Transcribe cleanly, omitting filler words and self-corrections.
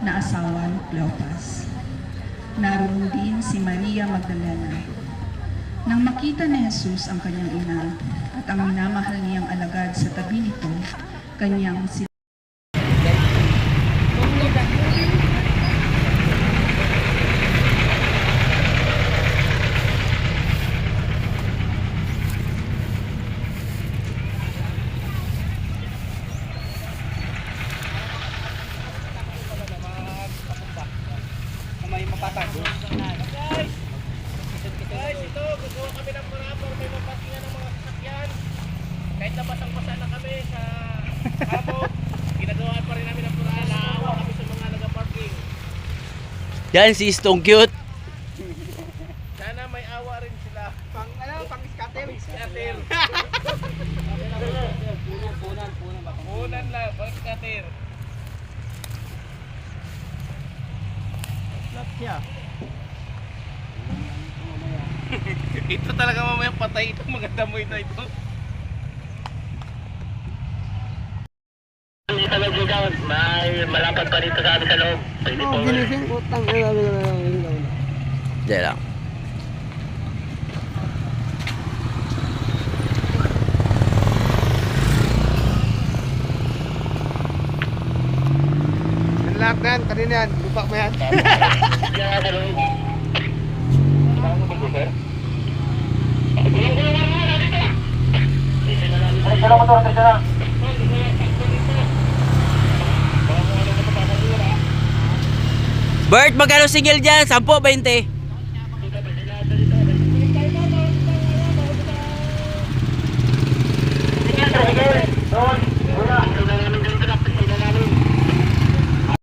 na asawa ni Cleopas. Naroon din si Maria Magdalena. Nang makita ni Jesus ang kanyang ina at ang minamahal niyang alagad sa tabi nito, kanyang may mapatago. Guys, ito, gusto kami ng parapor, may mapatingan ng mga sasakyan. Kahit nabasang-basa na kami sa habog, ginagawaan pa rin namin ang paraan. Naawa kami sa mga nag-parking. Yan si Stong Cute. Sana may awa rin sila. Pang-scatter. Scatter. Punan. Punan lang, pang-scatter. Siya. Ito talaga mamaya patay itong mga damoy na ito. Hindi sa loob lugaw, may malapad pa dito sa amin sa loob. Pwede po. Ginising utang. Diyan lang. Lahat na yan, kanina yan, lupa mo yan. Yan sa loob. Bert, magkano single dyan? 10, 20?